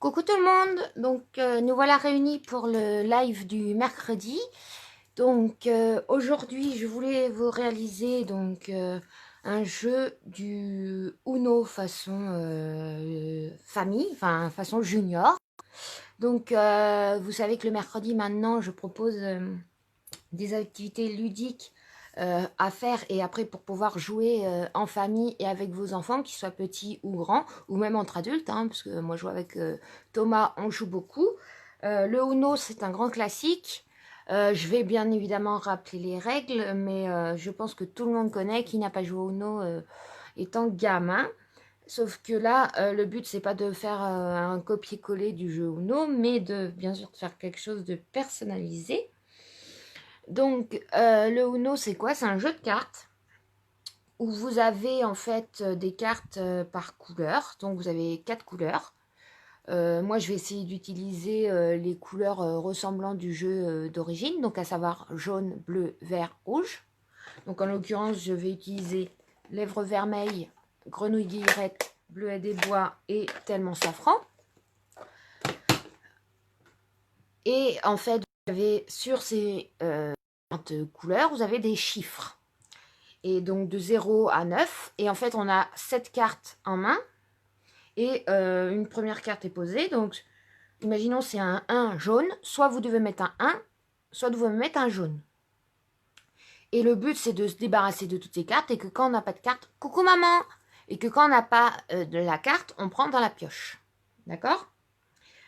Coucou tout le monde, nous voilà réunis pour le live du mercredi. Aujourd'hui je voulais vous réaliser un jeu du Uno façon famille, enfin façon junior. Vous savez que le mercredi maintenant je propose des activités ludiques à faire et après pour pouvoir jouer en famille et avec vos enfants, qu'ils soient petits ou grands, ou même entre adultes, hein, parce que moi je joue avec Thomas, on joue beaucoup. Le Uno, c'est un grand classique. Je vais bien évidemment rappeler les règles, mais je pense que tout le monde connaît qui n'a pas joué au Uno étant gamin. Sauf que là, le but, c'est pas de faire un copier-coller du jeu Uno, mais de bien sûr de faire quelque chose de personnalisé. Le Uno, c'est quoi? C'est un jeu de cartes où vous avez en fait des cartes par couleur. Donc, vous avez 4 couleurs. Moi, je vais essayer d'utiliser les couleurs ressemblant du jeu d'origine, donc à savoir jaune, bleu, vert, rouge. Donc, en l'occurrence, je vais utiliser lèvres vermeilles, grenouille guillerette, bleuet des bois et tellement safran. Et en fait, vous avez sur ces couleurs, vous avez des chiffres. Et donc de 0 à 9. Et en fait, on a 7 cartes en main. Et une première carte est posée. Donc, imaginons c'est un 1 jaune. Soit vous devez mettre un 1, soit vous devez mettre un jaune. Et le but, c'est de se débarrasser de toutes ces cartes. Et que quand on n'a pas de carte, coucou maman. Et que quand on n'a pas de la carte, on prend dans la pioche. D'accord?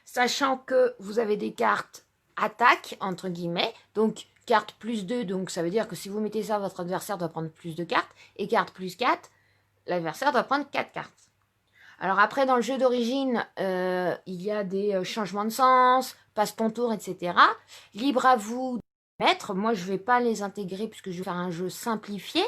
Sachant que vous avez des cartes attaque, entre guillemets. Donc, carte plus 2, donc ça veut dire que si vous mettez ça, votre adversaire doit prendre plus de cartes. Et carte plus 4, l'adversaire doit prendre 4 cartes. Alors après, dans le jeu d'origine, il y a des changements de sens, passe ton tour, etc. Libre à vous de mettre. Moi, je ne vais pas les intégrer puisque je vais faire un jeu simplifié.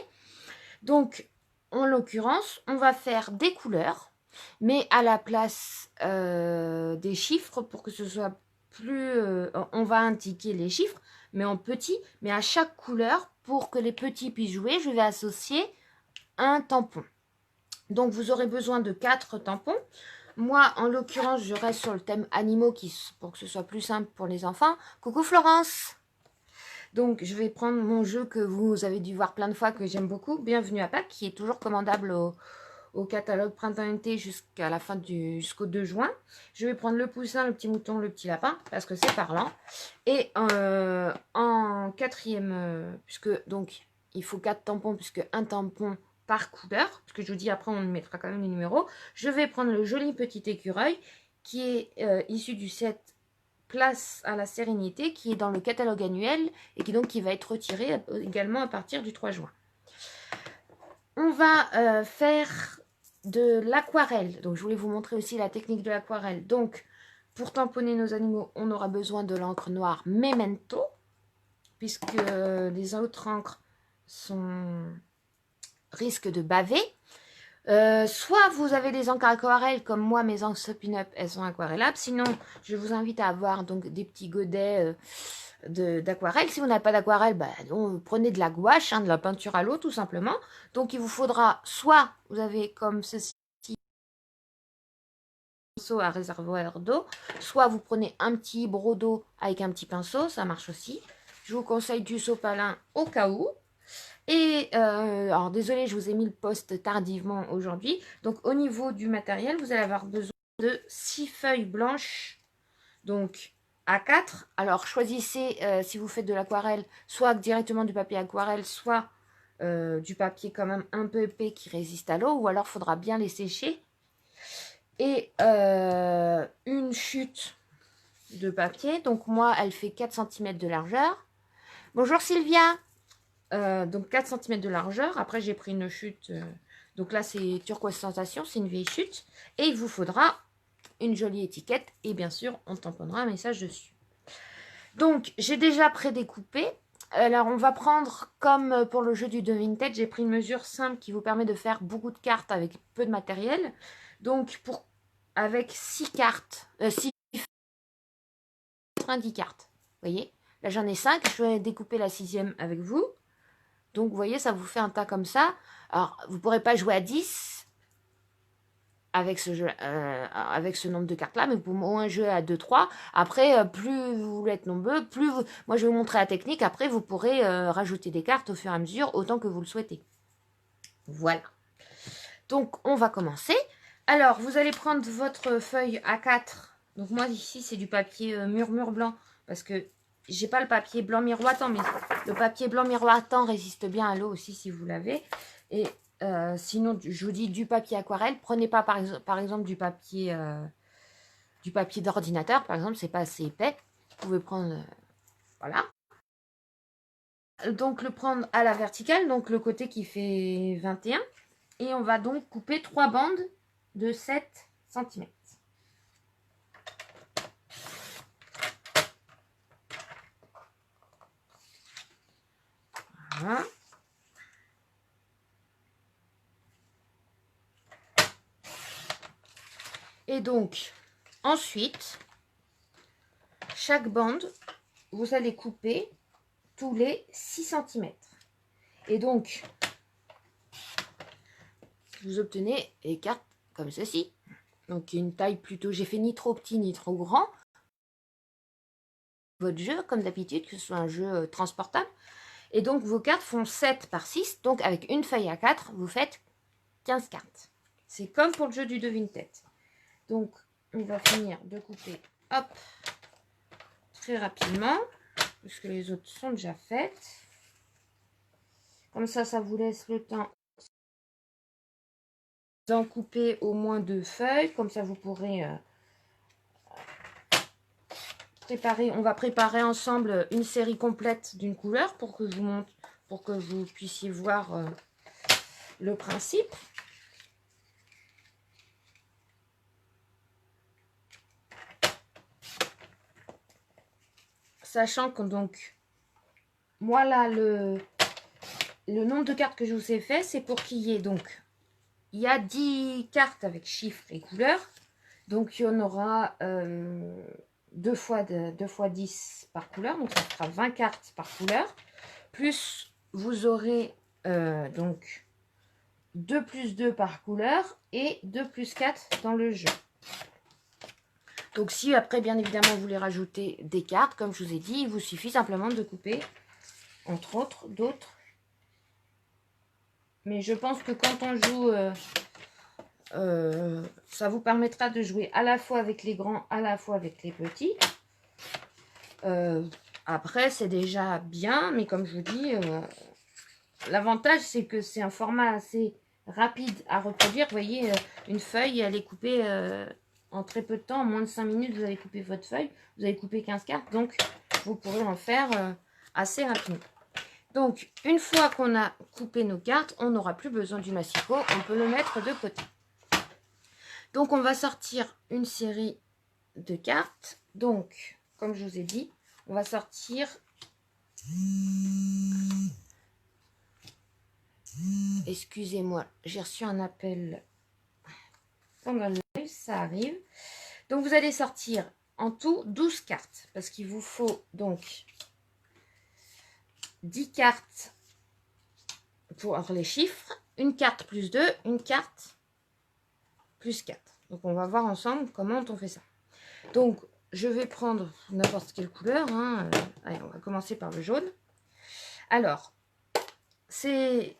Donc, en l'occurrence, on va faire des couleurs, mais à la place des chiffres pour que ce soit plus... on va indiquer les chiffres, mais en petit, mais à chaque couleur, pour que les petits puissent jouer, je vais associer un tampon. Donc, vous aurez besoin de 4 tampons. Moi, en l'occurrence, je reste sur le thème animaux pour que ce soit plus simple pour les enfants. Coucou Florence! Donc, je vais prendre mon jeu que vous avez dû voir plein de fois, que j'aime beaucoup, Bienvenue à Pâques, qui est toujours commandable au catalogue printemps-été jusqu'à la fin jusqu'au 2 juin. Je vais prendre le poussin, le petit mouton, le petit lapin, parce que c'est parlant. Et en quatrième, puisque donc il faut 4 tampons, puisque un tampon par couleur, parce que je vous dis après on mettra quand même les numéros. Je vais prendre le joli petit écureuil qui est issu du set Place à la Sérénité, qui est dans le catalogue annuel et qui va être retiré également à partir du 3 juin. On va faire de l'aquarelle. Donc, je voulais vous montrer aussi la technique de l'aquarelle. Donc, pour tamponner nos animaux, on aura besoin de l'encre noire Memento, puisque les autres encres risquent de baver. Soit vous avez des encres aquarelles comme moi, mes encres pin-up, elles sont aquarellables. Sinon, je vous invite à avoir donc des petits godets d'aquarelle. Si vous n'avez pas d'aquarelle, prenez de la gouache, de la peinture à l'eau tout simplement. Donc il vous faudra soit vous avez comme ceci un pinceau à réservoir d'eau, soit vous prenez un petit broc d'eau avec un petit pinceau, ça marche aussi. Je vous conseille du sopalin au cas où. Et alors désolé, je vous ai mis le post tardivement aujourd'hui. Donc au niveau du matériel, vous allez avoir besoin de 6 feuilles blanches, donc A4. Alors choisissez, si vous faites de l'aquarelle, soit directement du papier aquarelle, soit du papier quand même un peu épais qui résiste à l'eau, ou alors il faudra bien les sécher. Et une chute de papier, donc moi elle fait 4 cm de largeur. Bonjour Sylvia! Donc 4 cm de largeur. Après, j'ai pris une chute. Donc là, c'est Turquoise Sensation. C'est une vieille chute. Et il vous faudra une jolie étiquette. Et bien sûr, on tamponnera un message dessus. Donc, j'ai déjà prédécoupé. Alors, on va prendre, comme pour le jeu du The Vintage, j'ai pris une mesure simple qui vous permet de faire beaucoup de cartes avec peu de matériel. Donc, avec 6 cartes, 6 10 cartes. Vous voyez? Là, j'en ai 5. Je vais découper la 6e avec vous. Donc, vous voyez, ça vous fait un tas comme ça. Alors, vous ne pourrez pas jouer à 10. avec ce jeu, avec ce nombre de cartes là, mais vous pouvez au moins jouer à 2-3. Après, plus vous voulez être nombreux, moi je vais vous montrer la technique. Après, vous pourrez rajouter des cartes au fur et à mesure, autant que vous le souhaitez. Voilà. Donc, on va commencer. Alors, vous allez prendre votre feuille A4. Donc, moi, ici, c'est du papier murmure blanc. Parce que j'ai pas le papier blanc miroitant. Mais le papier blanc miroitant résiste bien à l'eau aussi, si vous l'avez. Et sinon, je vous dis du papier aquarelle. Prenez pas, par exemple, du papier d'ordinateur. Par exemple, c'est pas assez épais. Vous pouvez prendre... voilà. Donc, le prendre à la verticale. Donc, le côté qui fait 21. Et on va donc couper 3 bandes de 7 cm. Voilà. Et donc, ensuite, chaque bande, vous allez couper tous les 6 cm. Et donc, vous obtenez des cartes comme ceci. Donc, une taille plutôt, j'ai fait ni trop petit ni trop grand. Votre jeu, comme d'habitude, que ce soit un jeu transportable. Et donc, vos cartes font 7 par 6. Donc, avec une feuille à 4, vous faites 15 cartes. C'est comme pour le jeu du devine-tête. Donc, on va finir de couper, hop, très rapidement, puisque les autres sont déjà faites. Comme ça vous laisse le temps d'en couper au moins 2 feuilles. Comme ça, vous pourrez préparer. On va préparer ensemble une série complète d'une couleur pour que vous puissiez voir le principe. Sachant que donc, moi là, le nombre de cartes que je vous ai fait, c'est pour qu'il y ait donc, il y a 10 cartes avec chiffres et couleurs. Donc, il y en aura 2 fois 10 par couleur. Donc, ça fera 20 cartes par couleur. Plus, vous aurez donc 2 plus 2 par couleur et 2 plus 4 dans le jeu. Donc, si après, bien évidemment, vous voulez rajouter des cartes, comme je vous ai dit, il vous suffit simplement de couper, entre autres, d'autres. Mais je pense que quand on joue, ça vous permettra de jouer à la fois avec les grands, à la fois avec les petits. Après, c'est déjà bien, mais comme je vous dis, l'avantage, c'est que c'est un format assez rapide à reproduire. Vous voyez, une feuille, elle est coupée en très peu de temps. En moins de 5 minutes, vous avez coupé votre feuille. Vous avez coupé 15 cartes, donc vous pourrez en faire assez rapidement. Donc, une fois qu'on a coupé nos cartes, on n'aura plus besoin du massicot. On peut le mettre de côté. Donc, on va sortir une série de cartes. Donc, comme je vous ai dit, on va sortir... Excusez-moi, j'ai reçu un appel pendant le live, ça arrive. Donc, vous allez sortir en tout 12 cartes. Parce qu'il vous faut donc 10 cartes pour les chiffres. Une carte plus 2, une carte plus 4. Donc, on va voir ensemble comment on fait ça. Donc, je vais prendre n'importe quelle couleur. Hein. Allez, on va commencer par le jaune. Alors, si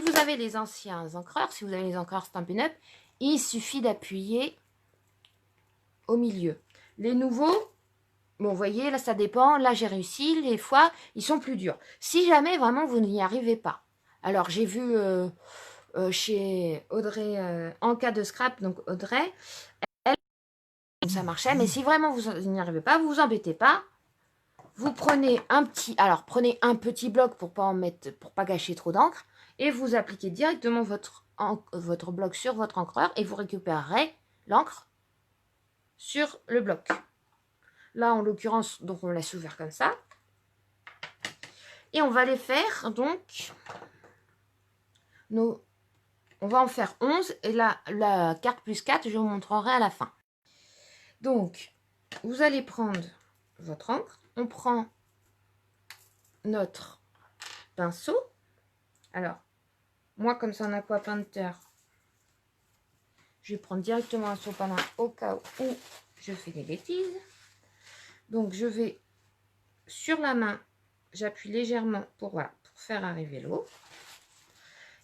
vous avez les anciens encreurs, si vous avez les encreurs Stampin' Up, il suffit d'appuyer au milieu. Les nouveaux, bon, vous voyez, là, ça dépend. Là, j'ai réussi. Les fois, ils sont plus durs. Si jamais, vraiment, vous n'y arrivez pas. Alors, j'ai vu chez Audrey, en cas de scrap, donc Audrey, elle, ça marchait. Mais si vraiment vous n'y arrivez pas, vous vous embêtez pas. Vous prenez un petit, alors prenez un petit bloc pour pas gâcher trop d'encre, et vous appliquez directement votre bloc sur votre encreur et vous récupérerez l'encre sur le bloc. Là, en l'occurrence, donc on laisse ouvert comme ça. Et on va les faire, donc, on va en faire 11, et la carte plus 4, je vous montrerai à la fin. Donc, vous allez prendre votre encre, on prend notre pinceau. Alors, moi, comme c'est un aqua painter, Je vais prendre directement un sopalin au cas où je fais des bêtises. Donc, je vais sur la main, j'appuie légèrement pour, voilà, pour faire arriver l'eau.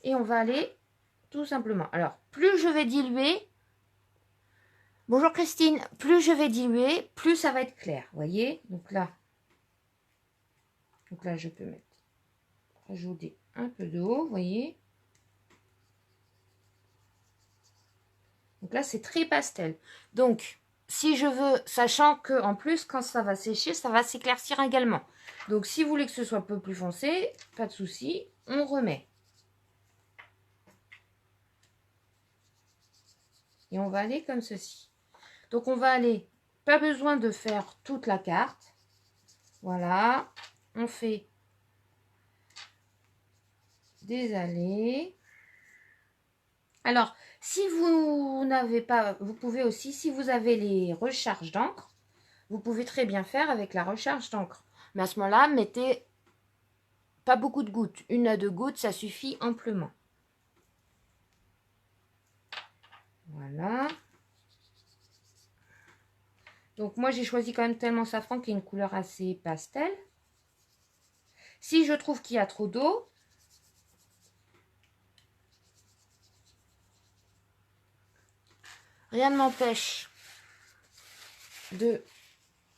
Et on va aller tout simplement. Alors, plus je vais diluer, bonjour Christine, plus je vais diluer, plus ça va être clair. Vous voyez? Donc là, je peux rajouter un peu d'eau, vous voyez? Donc là, c'est très pastel. Donc, si je veux, sachant que en plus, quand ça va sécher, ça va s'éclaircir également. Donc, si vous voulez que ce soit un peu plus foncé, pas de souci, on remet. Et on va aller comme ceci. Donc, on va aller, pas besoin de faire toute la carte. Voilà, on fait des allées. Alors, si vous n'avez pas, vous pouvez aussi, si vous avez les recharges d'encre, vous pouvez très bien faire avec la recharge d'encre. Mais à ce moment-là, mettez pas beaucoup de gouttes. 1 à 2 gouttes, ça suffit amplement. Voilà. Donc moi, j'ai choisi quand même tellement safran qui est une couleur assez pastel. Si je trouve qu'il y a trop d'eau, rien ne m'empêche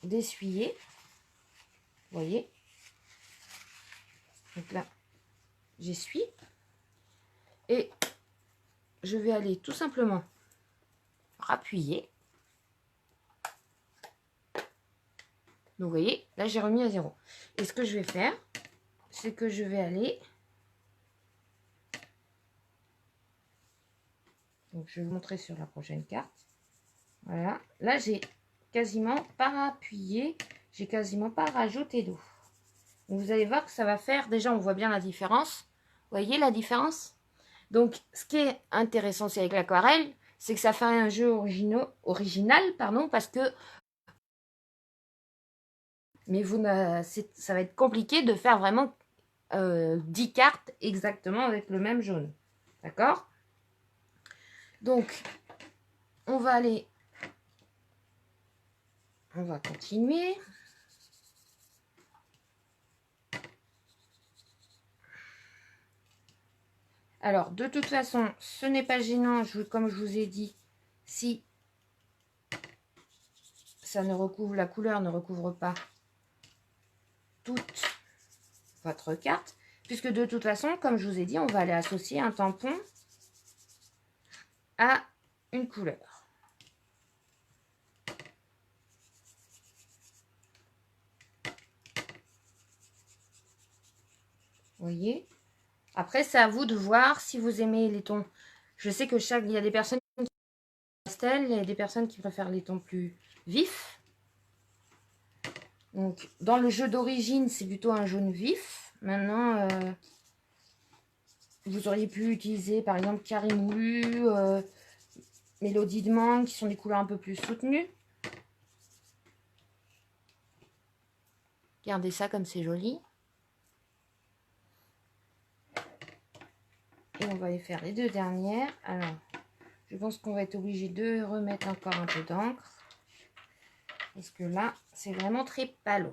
d'essuyer. Vous voyez? Donc là, j'essuie. Et je vais aller tout simplement rappuyer. Donc vous voyez, là j'ai remis à 0. Et ce que je vais faire, c'est que je vais aller... Donc je vais vous montrer sur la prochaine carte. Voilà, là j'ai quasiment pas appuyé, j'ai quasiment pas rajouté d'eau. Vous allez voir que ça va faire, déjà on voit bien la différence. Vous voyez la différence? Donc ce qui est intéressant aussi avec l'aquarelle, c'est que ça fait un jeu original, pardon, parce que mais ça va être compliqué de faire vraiment 10 cartes exactement avec le même jaune. D'accord? Donc, on va continuer. Alors, de toute façon, ce n'est pas gênant, comme je vous ai dit, si ça ne recouvre, la couleur ne recouvre pas toute votre carte, puisque de toute façon, comme je vous ai dit, on va aller associer un tampon à une couleur. Vous voyez? Après, c'est à vous de voir si vous aimez les tons. Je sais que il y a des personnes qui préfèrent pastel, il y a des personnes qui préfèrent les tons plus vifs. Donc, dans le jeu d'origine, c'est plutôt un jaune vif. Maintenant, vous auriez pu utiliser, par exemple, Carimoulu, Mélodie de mangue, qui sont des couleurs un peu plus soutenues. Regardez ça comme c'est joli. Et on va aller faire les deux dernières. Alors, je pense qu'on va être obligé de remettre encore un peu d'encre. Parce que là, c'est vraiment très palo.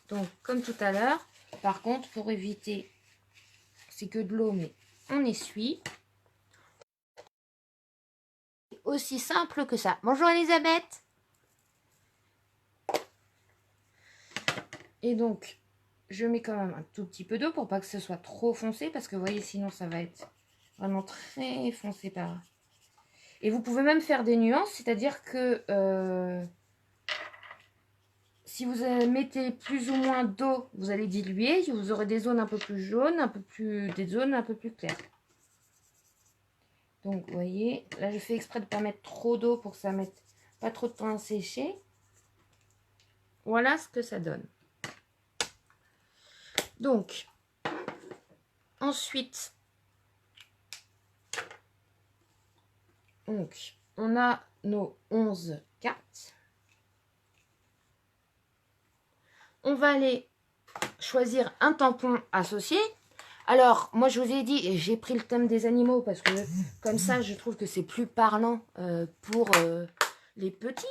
Donc, comme tout à l'heure, par contre, pour éviter, c'est que de l'eau, mais on essuie. Aussi simple que ça. Bonjour Elisabeth. Et donc, je mets quand même un tout petit peu d'eau pour pas que ce soit trop foncé. Parce que vous voyez, sinon ça va être vraiment très foncé par... Et vous pouvez même faire des nuances. C'est-à-dire que... si vous mettez plus ou moins d'eau, vous allez diluer. Vous aurez des zones un peu plus jaunes, des zones un peu plus claires. Donc, vous voyez, là, je fais exprès de ne pas mettre trop d'eau pour que ça ne mette pas trop de temps à sécher. Voilà ce que ça donne. Donc, ensuite, on a nos 11 cartes. On va aller choisir un tampon associé. Alors, moi, je vous ai dit, j'ai pris le thème des animaux parce que comme ça, je trouve que c'est plus parlant pour les petits.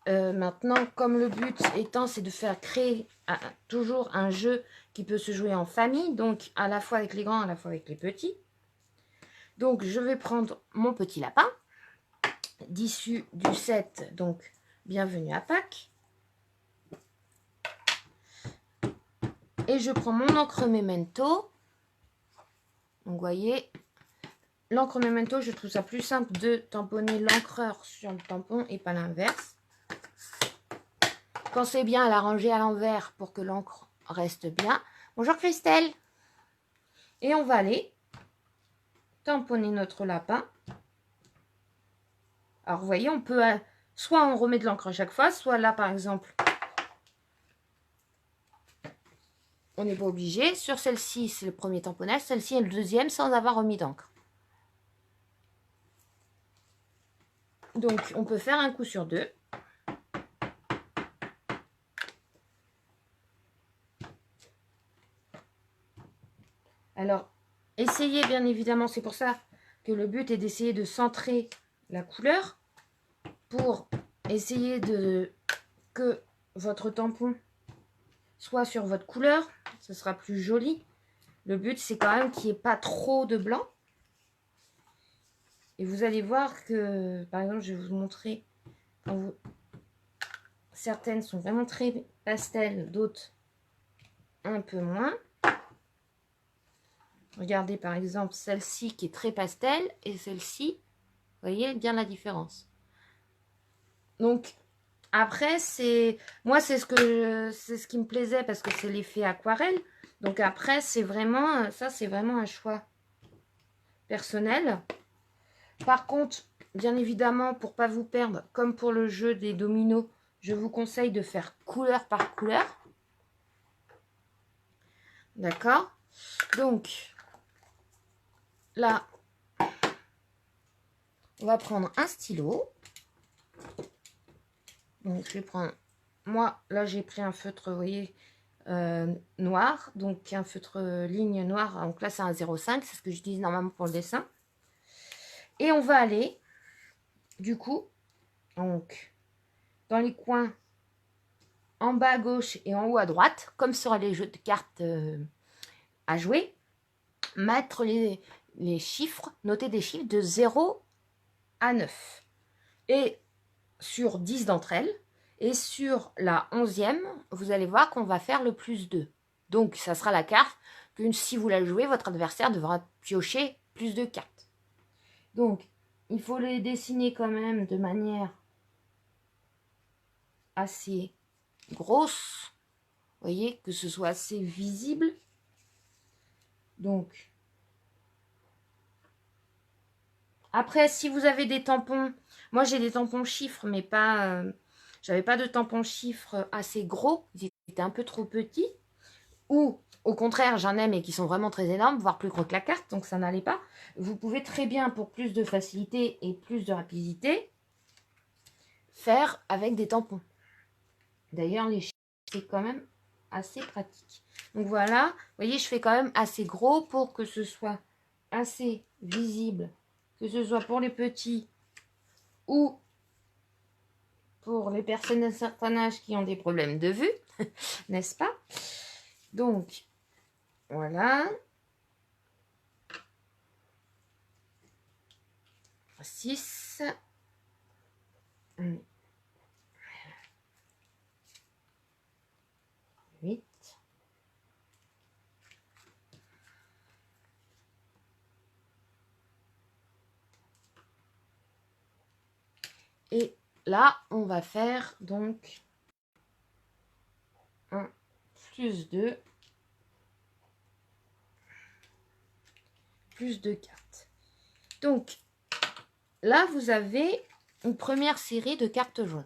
Maintenant, comme le but étant, c'est de faire créer toujours un jeu qui peut se jouer en famille, donc à la fois avec les grands, à la fois avec les petits. Donc, je vais prendre mon petit lapin, d'issue du set, donc bienvenue à Pâques. Et je prends mon encre Memento. Donc, vous voyez, l'encre Memento, je trouve ça plus simple de tamponner l'encreur sur le tampon et pas l'inverse. Pensez bien à la ranger à l'envers pour que l'encre reste bien. Bonjour Christelle. Et on va aller tamponner notre lapin. Alors vous voyez, on peut soit on remet de l'encre à chaque fois, soit là par exemple, on n'est pas obligé. Sur celle-ci, c'est le premier tamponnage. Celle-ci est le deuxième sans avoir remis d'encre. Donc on peut faire un coup sur deux. Alors, essayez bien évidemment, c'est pour ça que le but est d'essayer de centrer la couleur pour essayer que votre tampon soit sur votre couleur, ce sera plus joli. Le but, c'est quand même qu'il n'y ait pas trop de blanc. Et vous allez voir que, par exemple, je vais vous montrer, certaines sont vraiment très pastel, d'autres un peu moins. Regardez par exemple celle-ci qui est très pastel et celle-ci, vous voyez bien la différence. Donc après, moi c'est ce qui me plaisait parce que c'est l'effet aquarelle. Donc après, c'est vraiment ça, c'est vraiment un choix personnel. Par contre, bien évidemment, pour pas vous perdre, comme pour le jeu des dominos, je vous conseille de faire couleur par couleur. D'accord? Donc là, on va prendre un stylo. Donc je vais prendre, moi là j'ai pris un feutre, vous voyez, noir, donc un feutre ligne noire, donc là c'est un 0,5, c'est ce que j'utilise normalement pour le dessin. Et on va aller, du coup, donc dans les coins en bas à gauche et en haut à droite, comme sur les jeux de cartes à jouer, mettre les chiffres, noter des chiffres de 0 à 9. Et sur 10 d'entre elles, et sur la 11e, vous allez voir qu'on va faire le plus 2. Donc, ça sera la carte que si vous la jouez, votre adversaire devra piocher plus de cartes. Donc, il faut les dessiner quand même de manière assez grosse. Vous voyez, que ce soit assez visible. Donc, après, si vous avez des tampons, moi j'ai des tampons chiffres, mais pas, j'avais pas de tampons chiffres assez gros, ils étaient un peu trop petits. Ou au contraire, j'en ai mais qui sont vraiment très énormes, voire plus gros que la carte, donc ça n'allait pas. Vous pouvez très bien, pour plus de facilité et plus de rapidité, faire avec des tampons. D'ailleurs, les chiffres, c'est quand même assez pratique. Donc voilà, vous voyez, je fais quand même assez gros pour que ce soit assez visible, que ce soit pour les petits ou pour les personnes d'un certain âge qui ont des problèmes de vue, n'est-ce pas? Donc, voilà. 6. 8. Et là, on va faire donc un plus 2, plus 2 cartes. Donc, là, vous avez une première série de cartes jaunes.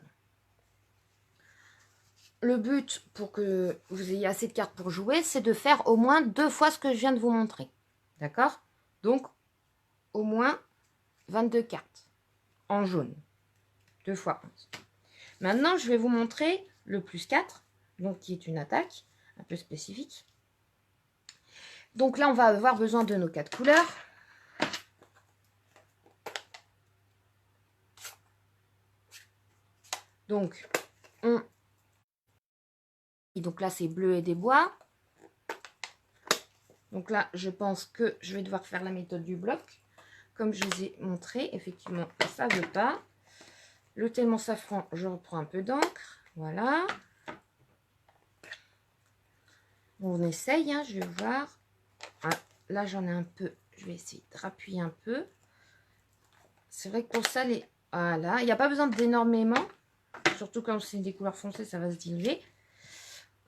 Le but, pour que vous ayez assez de cartes pour jouer, c'est de faire au moins 2 fois ce que je viens de vous montrer. D'accord? Donc, au moins 22 cartes en jaune. 2 fois 11. Maintenant, je vais vous montrer le plus 4, donc qui est une attaque un peu spécifique. Donc là, on va avoir besoin de nos 4 couleurs. Donc, donc là, c'est bleu et des bois. Donc là, je pense que je vais devoir faire la méthode du bloc. Comme je vous ai montré, effectivement, ça ne veut pas. Le tellement safran, je reprends un peu d'encre. Voilà. On essaye, hein, je vais voir. Ah, là, j'en ai un peu. Je vais essayer de rappuyer un peu. C'est vrai que pour ça, voilà. Il n'y a pas besoin d'énormément. Surtout quand c'est des couleurs foncées, ça va se diluer.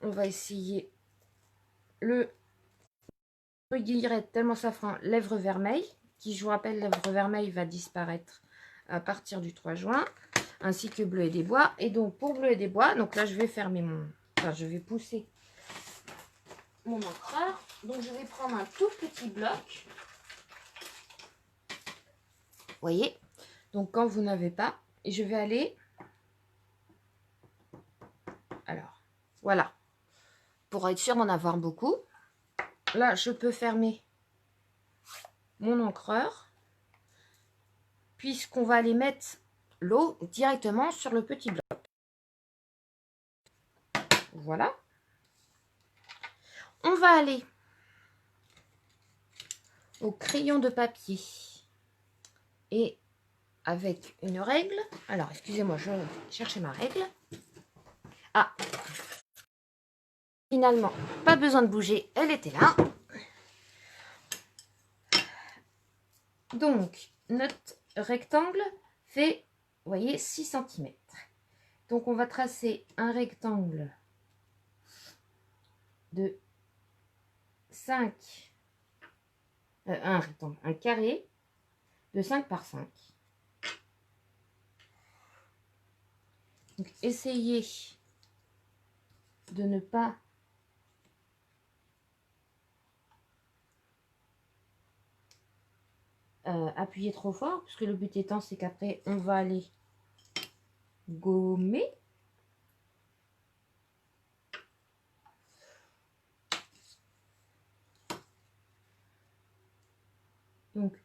On va essayer le guillerette tellement safran lèvres vermeilles, qui, je vous rappelle, lèvres vermeilles va disparaître à partir du 3 juin, ainsi que bleu et des bois. Et donc, pour bleu et des bois, donc là, je vais fermer je vais pousser mon encreur. Donc, je vais prendre un tout petit bloc. Vous voyez? Donc, quand vous n'avez pas, et je vais aller... Alors, voilà. Pour être sûr d'en avoir beaucoup, là, je peux fermer mon encreur, puisqu'on va aller mettre l'eau directement sur le petit bloc. Voilà. On va aller au crayon de papier et avec une règle. Alors, excusez-moi, je vais chercher ma règle. Ah, finalement, pas besoin de bouger, elle était là. Donc, notre rectangle fait, vous voyez, 6 cm. Donc, on va tracer un rectangle de 5, un carré de 5 par 5. Donc, essayez de ne pas appuyer trop fort, parce que le but étant, c'est qu'après, on va aller gommer. Donc,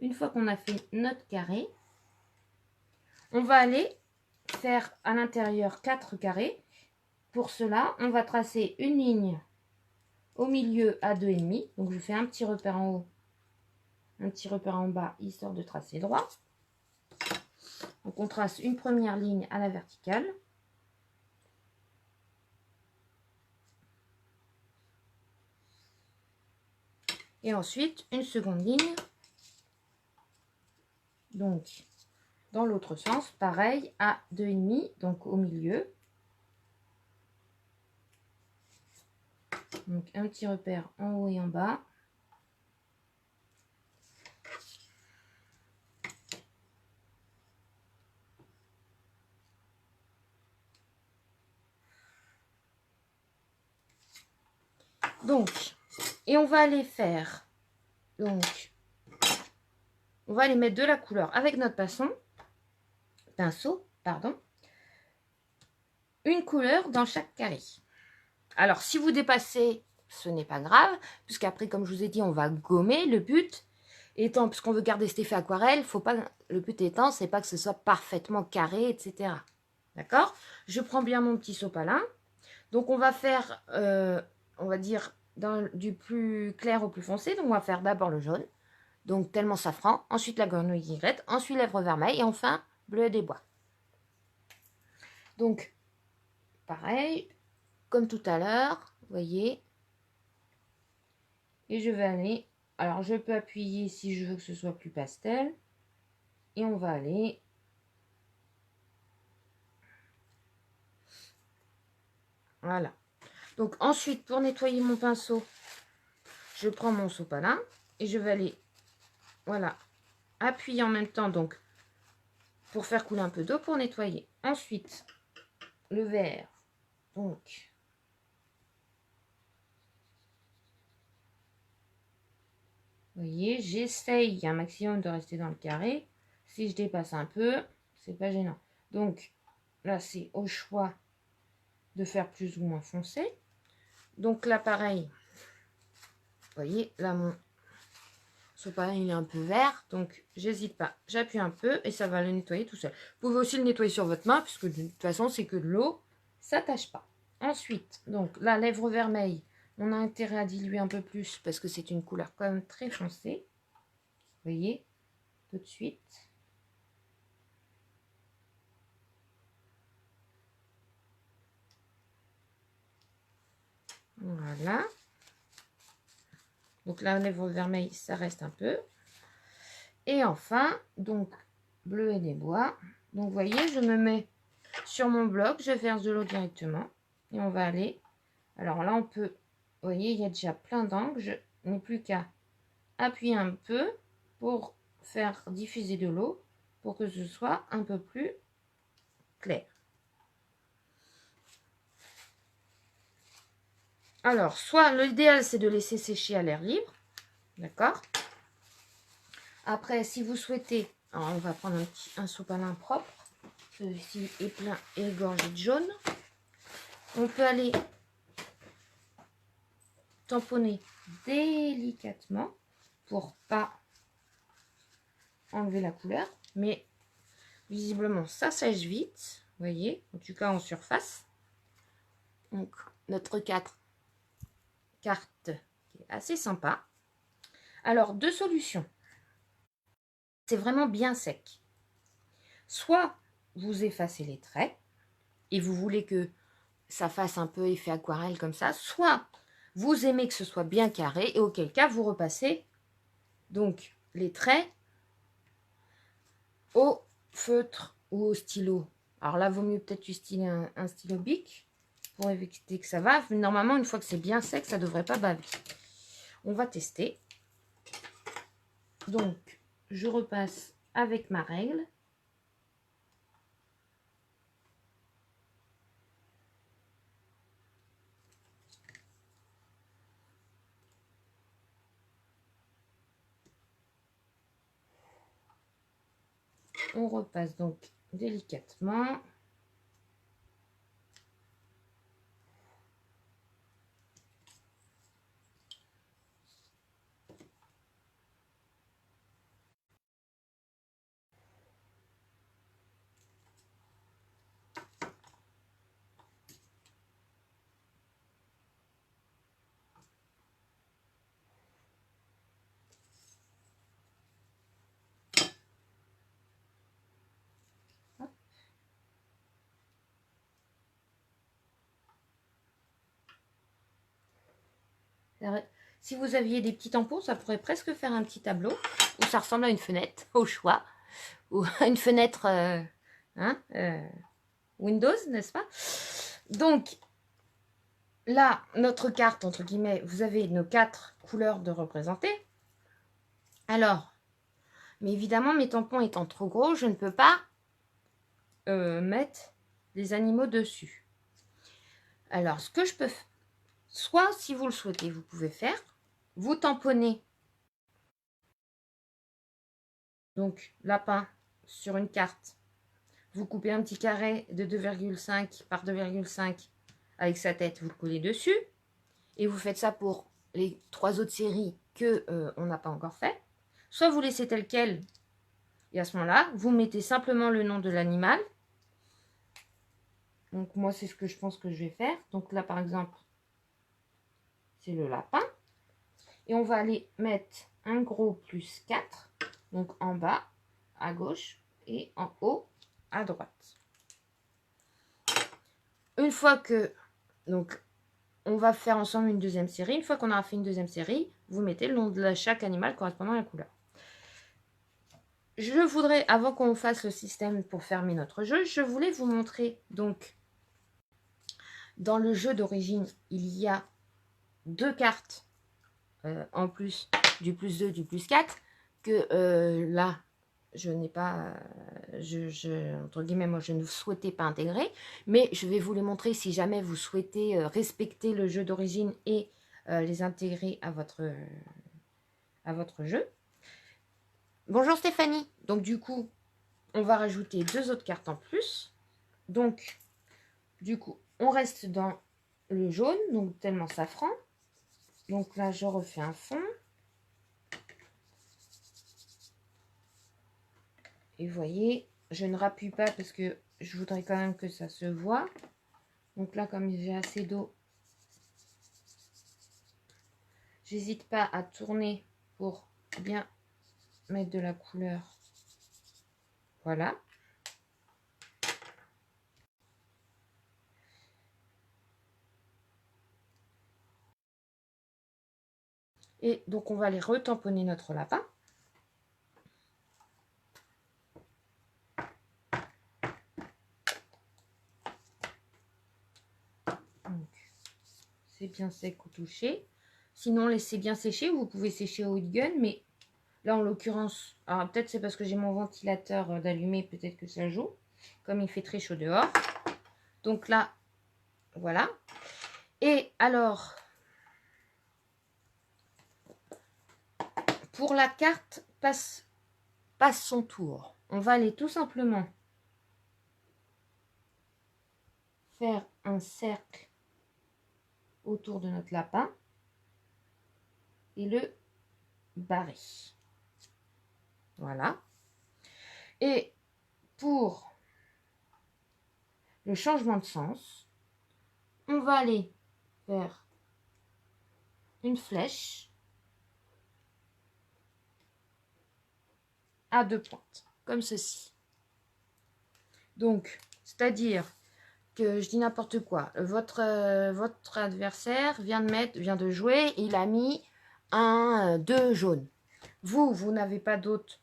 une fois qu'on a fait notre carré, on va aller faire à l'intérieur 4 carrés. Pour cela, on va tracer une ligne au milieu à 2,5. Donc, je fais un petit repère en haut, un petit repère en bas, histoire de tracer droit. Donc, on trace une première ligne à la verticale. Et ensuite, une seconde ligne. Donc, dans l'autre sens, pareil, à 2,5, donc au milieu. Donc, un petit repère en haut et en bas. Donc, et on va aller faire, donc, on va aller mettre de la couleur avec notre pinceau, une couleur dans chaque carré. Alors, si vous dépassez, ce n'est pas grave, puisqu'après, comme je vous ai dit, on va gommer. Le but étant, puisqu'on veut garder cet effet aquarelle, le but étant, c'est pas que ce soit parfaitement carré, etc. D'accord? Je prends bien mon petit sopalin. Donc, on va faire, on va dire, du plus clair au plus foncé. Donc, on va faire d'abord le jaune. Donc, tellement safran. Ensuite, la grenouille guillerette. Ensuite, lèvres vermeilles. Et enfin, bleu des bois. Donc, pareil, comme tout à l'heure, vous voyez. Et je vais aller, alors je peux appuyer si je veux que ce soit plus pastel. Et on va aller voilà. Donc ensuite, pour nettoyer mon pinceau, je prends mon sopalin et je vais aller, voilà, appuyer en même temps, donc, pour faire couler un peu d'eau pour nettoyer. Ensuite, le vert, donc, vous voyez, j'essaye un maximum de rester dans le carré. Si je dépasse un peu, c'est pas gênant. Donc, là, c'est au choix de faire plus ou moins foncé. Donc là, pareil, voyez, là, mon sopalin, il est un peu vert. Donc, j'hésite pas. J'appuie un peu et ça va le nettoyer tout seul. Vous pouvez aussi le nettoyer sur votre main, puisque de toute façon, c'est que de l'eau. Ça tâche pas. Ensuite, donc, la lèvre vermeille, on a intérêt à diluer un peu plus parce que c'est une couleur quand même très foncée. Vous voyez, tout de suite. Voilà. Donc la lèvre vermeille, ça reste un peu. Et enfin, donc, bleu et des bois. Donc, vous voyez, je me mets sur mon bloc, je verse de l'eau directement. Et on va aller. Alors là, on peut, vous voyez, il y a déjà plein d'angles. Je n'ai plus qu'à appuyer un peu pour faire diffuser de l'eau pour que ce soit un peu plus clair. Alors, soit l'idéal, c'est de laisser sécher à l'air libre. D'accord? Après, si vous souhaitez, alors on va prendre un sopalin propre. Celui-ci est plein et gorgé de jaune. On peut aller tamponner délicatement pour pas enlever la couleur. Mais visiblement, ça sèche vite. Vous voyez, en tout cas en surface. Donc, notre carte qui est assez sympa. Alors, deux solutions. C'est vraiment bien sec. Soit vous effacez les traits et vous voulez que ça fasse un peu effet aquarelle comme ça, soit vous aimez que ce soit bien carré et auquel cas vous repassez donc les traits au feutre ou au stylo. Alors là, vaut mieux peut-être utiliser un stylo Bic pour éviter que ça va. Normalement, une fois que c'est bien sec, ça ne devrait pas baver. On va tester. Donc, je repasse avec ma règle. On repasse donc délicatement. Si vous aviez des petits tampons, ça pourrait presque faire un petit tableau où ça ressemble à une fenêtre, au choix, ou à une fenêtre Windows, n'est-ce pas? Donc, là, notre carte, entre guillemets, vous avez nos 4 couleurs de représenter. Alors, mais évidemment, mes tampons étant trop gros, je ne peux pas mettre des animaux dessus. Alors, ce que je peux faire, soit si vous le souhaitez, vous pouvez faire, vous tamponnez donc lapin sur une carte, vous coupez un petit carré de 2,5 par 2,5 avec sa tête, vous le collez dessus, et vous faites ça pour les 3 autres séries que on n'a pas encore fait. Soit vous laissez tel quel, et à ce moment-là, vous mettez simplement le nom de l'animal. Donc moi, c'est ce que je pense que je vais faire. Donc là, par exemple, c'est le lapin. Et on va aller mettre un gros plus 4, donc en bas, à gauche, et en haut, à droite. Une fois que, donc, on va faire ensemble une deuxième série. Une fois qu'on aura fait une deuxième série, vous mettez le nom de chaque animal correspondant à la couleur. Je voudrais, avant qu'on fasse le système pour fermer notre jeu, je voulais vous montrer, donc, dans le jeu d'origine, il y a 2 cartes en plus du plus 2, du plus 4, que là, je n'ai pas, entre guillemets, moi, je ne souhaitais pas intégrer, mais je vais vous les montrer si jamais vous souhaitez respecter le jeu d'origine et les intégrer à votre jeu. Bonjour Stéphanie. Donc du coup, on va rajouter 2 autres cartes en plus. Donc, du coup, on reste dans le jaune, donc tellement safran. Donc là, je refais un fond. Et vous voyez, je ne rappuie pas parce que je voudrais quand même que ça se voit. Donc là, comme j'ai assez d'eau, j'hésite pas à tourner pour bien mettre de la couleur. Voilà. Et donc, on va aller retamponner notre lapin. C'est bien sec au toucher. Sinon, laissez bien sécher. Vous pouvez sécher au heat gun, mais là, en l'occurrence, alors peut-être c'est parce que j'ai mon ventilateur d'allumé, peut-être que ça joue, comme il fait très chaud dehors. Donc là, voilà. Et alors, pour la carte, passe son tour. On va aller tout simplement faire un cercle autour de notre lapin et le barrer. Voilà. Et pour le changement de sens, on va aller faire une flèche à 2 pointes, comme ceci. Donc, c'est-à-dire que je dis n'importe quoi. Votre adversaire vient de jouer, il a mis un 2 jaune. Vous n'avez pas d'autres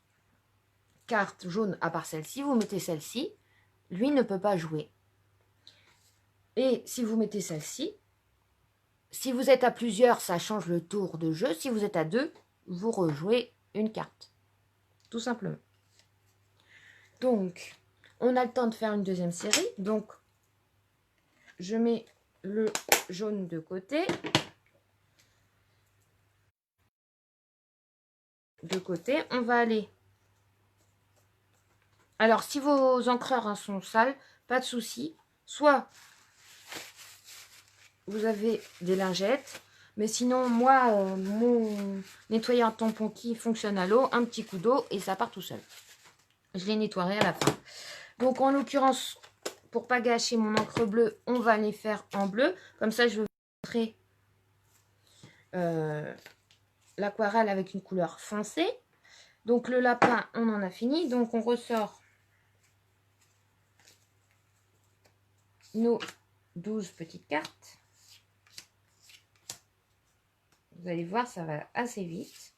cartes jaunes à part celle-ci. Vous mettez celle-ci. Lui ne peut pas jouer. Et si vous mettez celle-ci, si vous êtes à plusieurs, ça change le tour de jeu. Si vous êtes à 2, vous rejouez une carte. Tout simplement. Donc, on a le temps de faire une deuxième série. Donc, je mets le jaune de côté. On va aller. Alors, si vos encreurs sont sales, pas de souci. Soit vous avez des lingettes, mais sinon, moi, mon nettoyeur tampon qui fonctionne à l'eau, un petit coup d'eau et ça part tout seul. Je les nettoierai à la fin. Donc, en l'occurrence, pour pas gâcher mon encre bleue, on va les faire en bleu. Comme ça, je vais vous montrer l'aquarelle avec une couleur foncée. Donc, le lapin, on en a fini. Donc, on ressort nos 12 petites cartes. Vous allez voir, ça va assez vite.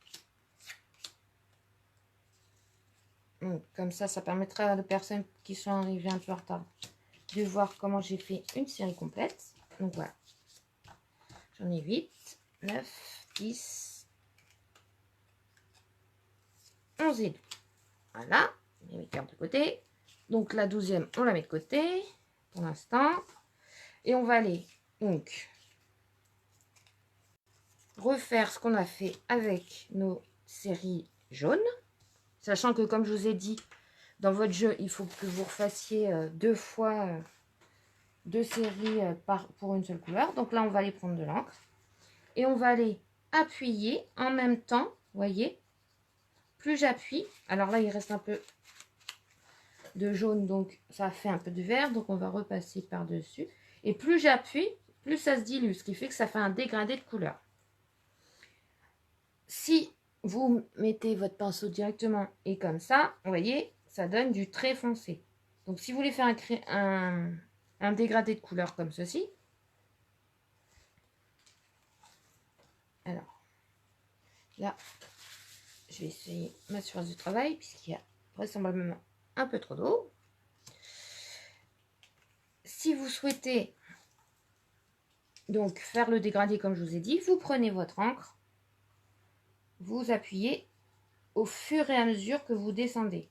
Donc, comme ça permettra aux personnes qui sont arrivées un peu en retard de voir comment j'ai fait une série complète. Donc voilà. J'en ai 8, 9, 10, 11 et 12. Voilà. Je mets mes cartes de côté. Donc la 12e, on la met de côté pour l'instant. Et on va aller donc refaire ce qu'on a fait avec nos séries jaunes. Sachant que, comme je vous ai dit, dans votre jeu, il faut que vous refassiez 2 fois 2 séries pour une seule couleur. Donc là, on va aller prendre de l'encre. Et on va aller appuyer en même temps. Vous voyez, plus j'appuie. Alors là, il reste un peu de jaune, donc ça fait un peu de vert. Donc on va repasser par-dessus. Et plus j'appuie, plus ça se dilue. Ce qui fait que ça fait un dégradé de couleur. Si vous mettez votre pinceau directement et comme ça, vous voyez, ça donne du très foncé. Donc si vous voulez faire un dégradé de couleur comme ceci, alors là, je vais essayer ma surface de travail puisqu'il y a vraisemblablement un peu trop d'eau. Si vous souhaitez donc faire le dégradé comme je vous ai dit, vous prenez votre encre, vous appuyez au fur et à mesure que vous descendez.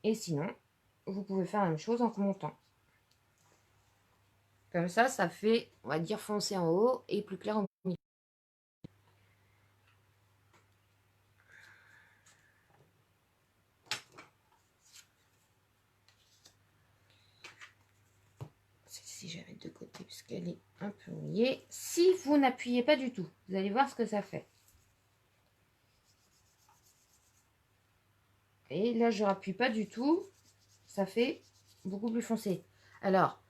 Et sinon, vous pouvez faire la même chose en remontant. Comme ça fait, on va dire, foncé en haut et plus clair en milieu. Si j'avais mettre de côté parce qu'elle est un peu mouillée. Si vous n'appuyez pas du tout, vous allez voir ce que ça fait. Et là, je n'appuie pas du tout. Ça fait beaucoup plus foncé. Alors,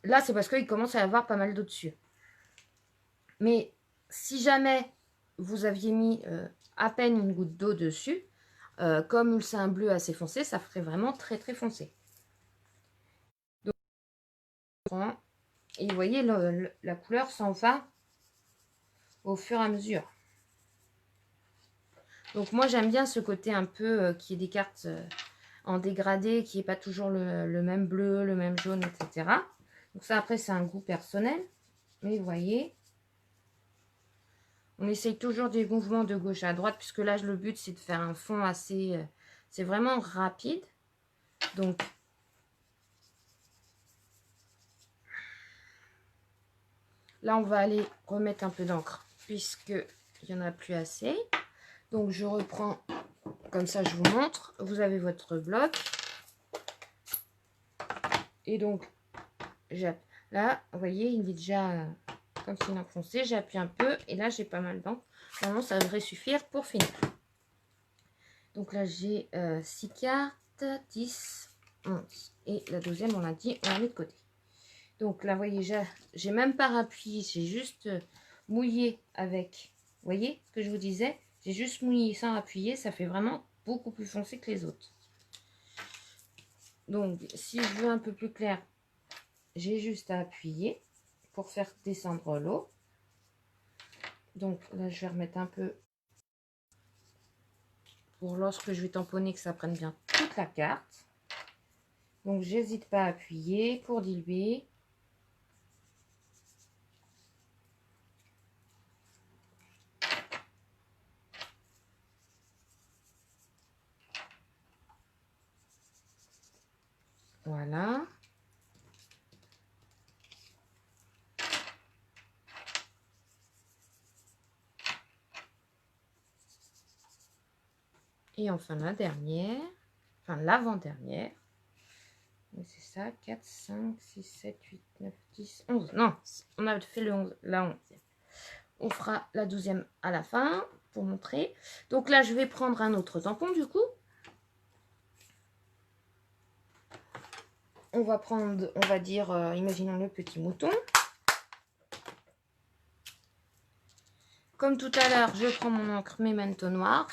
là, c'est parce qu'il commence à y avoir pas mal d'eau dessus. Mais si jamais vous aviez mis à peine une goutte d'eau dessus, comme c'est un bleu assez foncé, ça ferait vraiment très très foncé. Donc, et vous voyez, la couleur s'en va au fur et à mesure. Donc moi, j'aime bien ce côté un peu qui est des cartes en dégradé, qui n'est pas toujours le même bleu, le même jaune, etc. Donc ça, après, c'est un goût personnel. Mais vous voyez, on essaye toujours des mouvements de gauche à droite, puisque là, le but, c'est de faire un fond assez... c'est vraiment rapide. Donc, là, on va aller remettre un peu d'encre, puisqu'il n'y en a plus assez. Donc, je reprends, comme ça, je vous montre. Vous avez votre bloc. Et donc, là, vous voyez, il est déjà comme c'est une encre foncée. J'appuie un peu, et là, j'ai pas mal d'encre. Normalement, ça devrait suffire pour finir. Donc là, j'ai 6 cartes, 10, 11. Et la deuxième, on l'a dit, on la met de côté. Donc là, vous voyez, j'ai même pas appuyé, j'ai juste mouillé avec, vous voyez ce que je vous disais, j'ai juste mouillé sans appuyer, ça fait vraiment beaucoup plus foncé que les autres. Donc, si je veux un peu plus clair, j'ai juste à appuyer pour faire descendre l'eau. Donc là, je vais remettre un peu pour lorsque je vais tamponner, que ça prenne bien toute la carte. Donc, j'hésite pas à appuyer pour diluer. Voilà. Et enfin la dernière, enfin l'avant-dernière. C'est ça, 4, 5, 6, 7, 8, 9, 10, 11. Non, on a fait le 11, la 11e. On fera la 12e à la fin pour montrer. Donc là, je vais prendre un autre tampon du coup. On va prendre, on va dire, imaginons le petit mouton. Comme tout à l'heure, je prends mon encre Memento noir.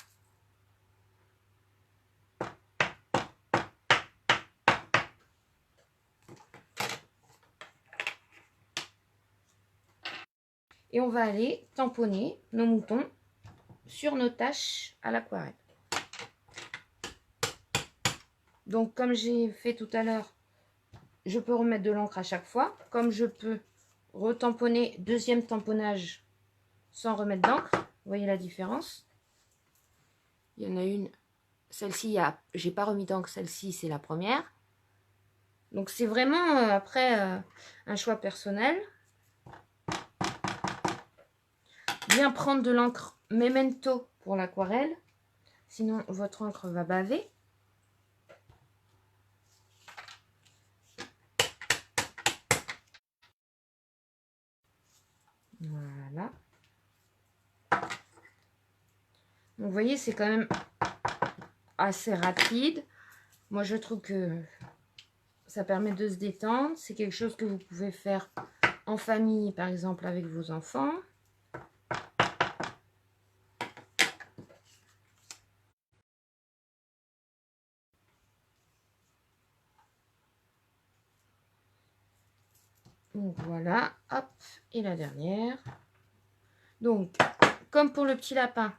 Et on va aller tamponner nos moutons sur nos taches à l'aquarelle. Donc comme j'ai fait tout à l'heure, je peux remettre de l'encre à chaque fois. Comme je peux retamponner, deuxième tamponnage sans remettre d'encre. Vous voyez la différence? Il y en a une, celle-ci, j'ai pas remis d'encre, celle-ci c'est la première. Donc c'est vraiment après un choix personnel. Bien prendre de l'encre Memento pour l'aquarelle, sinon votre encre va baver. Voilà. Donc vous voyez, c'est quand même assez rapide. Moi je trouve que ça permet de se détendre. C'est quelque chose que vous pouvez faire en famille, par exemple avec vos enfants. Donc voilà, hop, et la dernière. Donc, comme pour le petit lapin,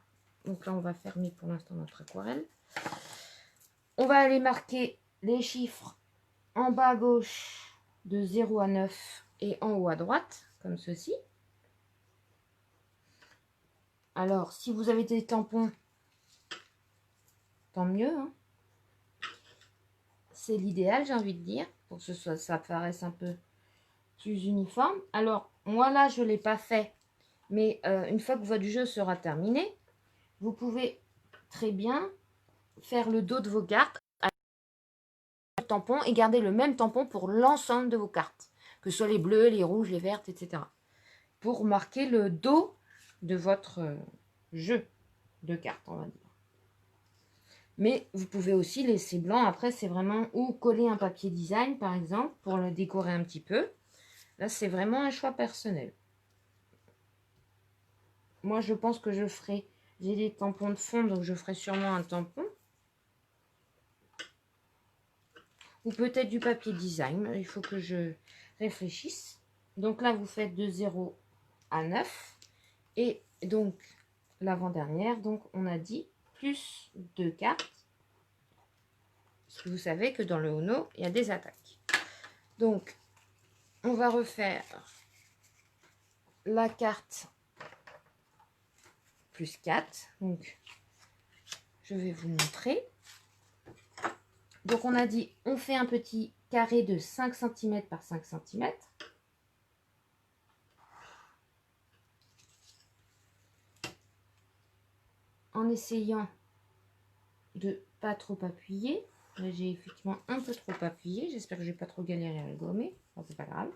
donc là on va fermer pour l'instant notre aquarelle. On va aller marquer les chiffres en bas à gauche de 0 à 9 et en haut à droite, comme ceci. Alors, si vous avez des tampons, tant mieux. Hein. C'est l'idéal, j'ai envie de dire, pour que ça paraisse un peu plus uniforme. Alors, moi là, je ne l'ai pas fait, mais une fois que votre jeu sera terminé, vous pouvez très bien faire le dos de vos cartes avec le tampon et garder le même tampon pour l'ensemble de vos cartes. que ce soit les bleus, les rouges, les vertes, etc. Pour marquer le dos de votre jeu de cartes, on va dire. Mais vous pouvez aussi laisser blanc. Après, c'est vraiment ou coller un papier design, par exemple, pour le décorer un petit peu. Là, c'est vraiment un choix personnel. Moi, je pense que je ferai... J'ai des tampons de fond, donc je ferai sûrement un tampon. Ou peut-être du papier design. Il faut que je réfléchisse. Donc là, vous faites de 0 à 9. Et donc, l'avant-dernière, donc on a dit plus 2 cartes. Parce que vous savez que dans le Uno, il y a des attaques. Donc, on va refaire la carte plus 4. Donc, je vais vous montrer. Donc, on a dit, on fait un petit carré de 5 cm par 5 cm. En essayant de pas trop appuyer. Là, j'ai effectivement un peu trop appuyé. J'espère que je vais pas trop galérer à le gommer. Enfin, c'est pas grave.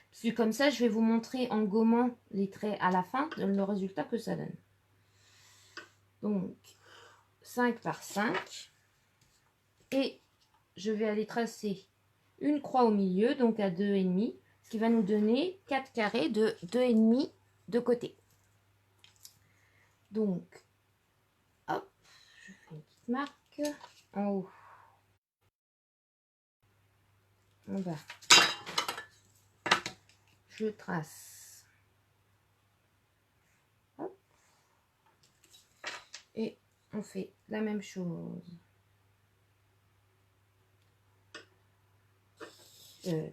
Parce que comme ça, je vais vous montrer en gommant les traits à la fin le résultat que ça donne. Donc, 5 par 5. Et je vais aller tracer une croix au milieu, donc à 2,5. Ce qui va nous donner 4 carrés de 2,5 de côté. Donc, hop, je fais une petite marque en haut. En bas, je trace. Hop. Et on fait la même chose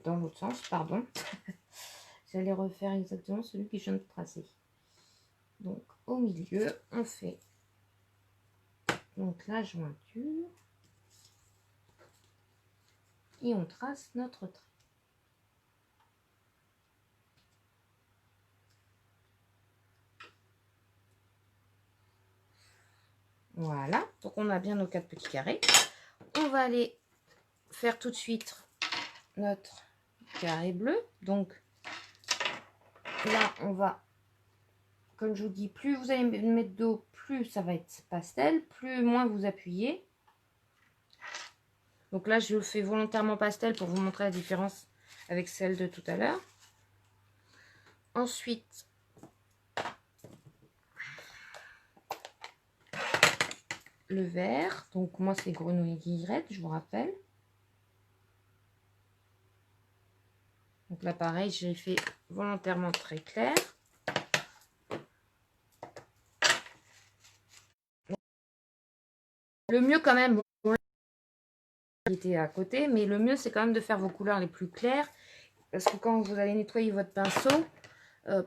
dans l'autre sens, pardon. J'allais refaire exactement celui que je viens de tracer. Donc, au milieu, on fait donc la jointure et on trace notre trait. Voilà, donc on a bien nos 4 petits carrés. On va aller faire tout de suite notre carré bleu. Donc là, on va, comme je vous dis, plus vous allez mettre d'eau, plus ça va être pastel, plus moins vous appuyez. Donc là, je le fais volontairement pastel pour vous montrer la différence avec celle de tout à l'heure. Ensuite, le vert. Donc moi, c'est grenouille guillerette, je vous rappelle. Donc là, pareil, j'ai fait volontairement très clair. Le mieux quand même, bon, il était à côté, mais le mieux, c'est quand même de faire vos couleurs les plus claires. Parce que quand vous allez nettoyer votre pinceau,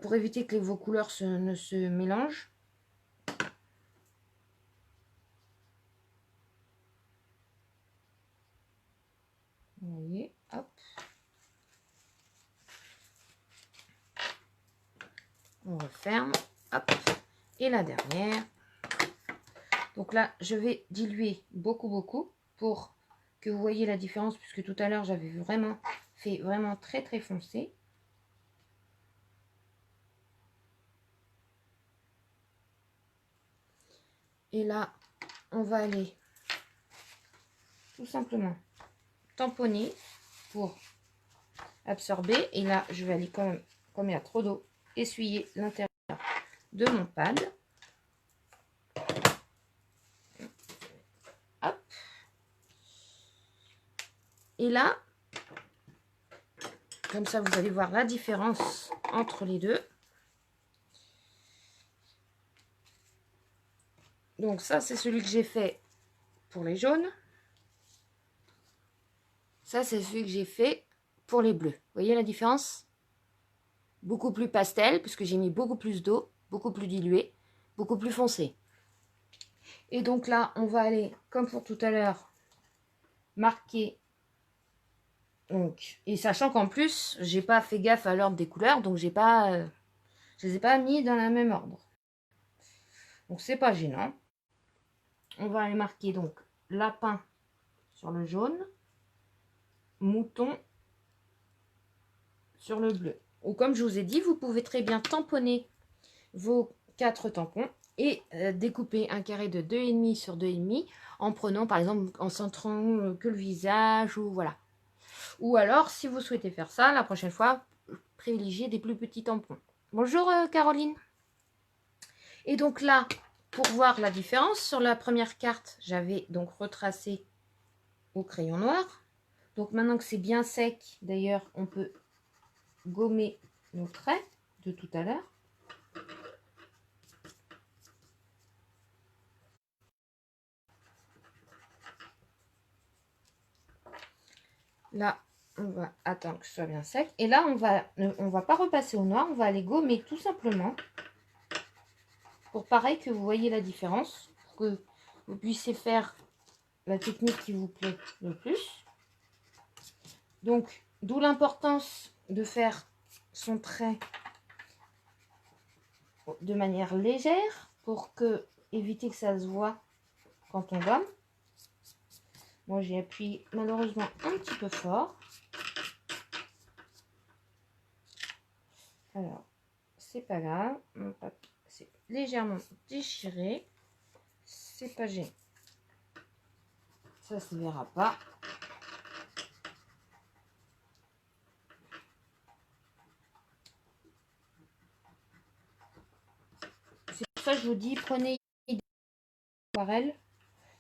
pour éviter que vos couleurs ne se mélangent, vous voyez, hop. On referme, hop. Et la dernière. Donc là, je vais diluer beaucoup pour que vous voyez la différence, puisque tout à l'heure, j'avais vraiment fait vraiment très foncé. Et là, on va aller tout simplement tamponner pour absorber. Et là, je vais aller quand même, comme il y a trop d'eau, essuyer l'intérieur de mon pad. Hop. Et là, comme ça, vous allez voir la différence entre les deux. Donc ça, c'est celui que j'ai fait pour les jaunes. Ça, c'est celui que j'ai fait pour les bleus. Vous voyez la différence? Beaucoup plus pastel, puisque j'ai mis beaucoup plus d'eau, beaucoup plus dilué, beaucoup plus foncé. Et donc là, on va aller, comme pour tout à l'heure, marquer. Donc, et sachant qu'en plus, j'ai pas fait gaffe à l'ordre des couleurs, donc j'ai pas, je les ai pas mis dans le même ordre. Donc c'est pas gênant. On va aller marquer donc lapin sur le jaune, mouton sur le bleu. Ou comme je vous ai dit, vous pouvez très bien tamponner vos 4 tampons et découper un carré de 2,5 sur 2,5 en prenant par exemple en centrant que le visage ou voilà. Ou alors si vous souhaitez faire ça, la prochaine fois, privilégiez des plus petits tampons. Bonjour Caroline. Et donc là, pour voir la différence, sur la première carte, j'avais donc retracé au crayon noir. Donc maintenant que c'est bien sec, d'ailleurs, on peut gommer nos traits de tout à l'heure. Là, on va attendre que ce soit bien sec. Et là, on va pas repasser au noir, on va aller gommer tout simplement. Pour pareil que vous voyez la différence, pour que vous puissiez faire la technique qui vous plaît le plus. Donc, d'où l'importance de faire son trait de manière légère pour que éviter que ça se voit quand on gomme. Moi, j'ai appuyé malheureusement un petit peu fort. Alors, c'est pas grave. C'est légèrement déchiré. C'est pas gênant. Ça se verra pas. C'est pour ça que je vous dis, prenez une aquarelle.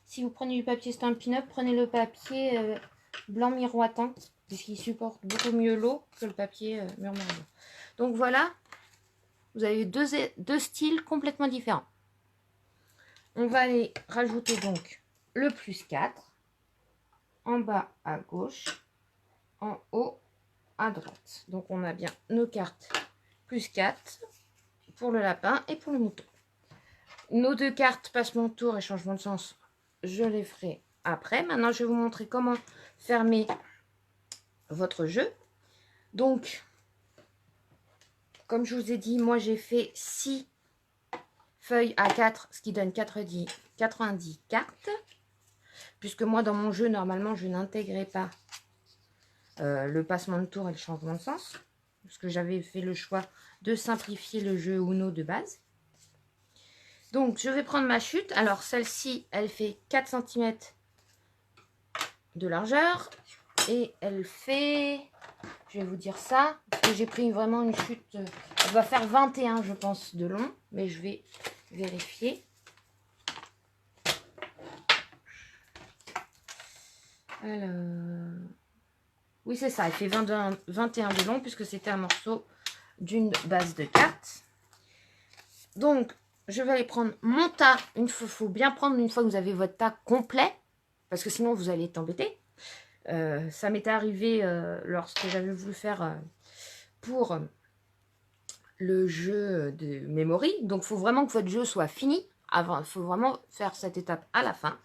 Si vous prenez du papier Stampin' Up, prenez le papier blanc miroitant, puisqu'il supporte beaucoup mieux l'eau que le papier mur marron. Donc voilà, vous avez deux styles complètement différents. On va aller rajouter donc le plus 4 en bas à gauche, en haut à droite. Donc on a bien nos cartes plus 4 pour le lapin et pour le mouton. Nos 2 cartes passement de tour et changement de sens, je les ferai après. Maintenant, je vais vous montrer comment fermer votre jeu. Donc, comme je vous ai dit, moi j'ai fait 6 feuilles à 4, ce qui donne 90 cartes. Puisque moi, dans mon jeu, normalement, je n'intégrais pas le passement de tour et le changement de sens. Parce que j'avais fait le choix de simplifier le jeu Uno de base. Donc, je vais prendre ma chute. Alors, celle-ci, elle fait 4 cm de largeur. Et elle fait... Je vais vous dire ça. Parce que j'ai pris vraiment une chute... Elle va faire 21, je pense, de long. Mais je vais vérifier. Alors... Oui, c'est ça. Elle fait 21 de long puisque c'était un morceau d'une base de cartes. Donc, je vais aller prendre mon tas. Il faut bien prendre une fois que vous avez votre tas complet. Parce que sinon, vous allez être embêté. Ça m'était arrivé lorsque j'avais voulu faire pour le jeu de Memory. Donc, il faut vraiment que votre jeu soit fini. Avant, il faut vraiment faire cette étape à la fin.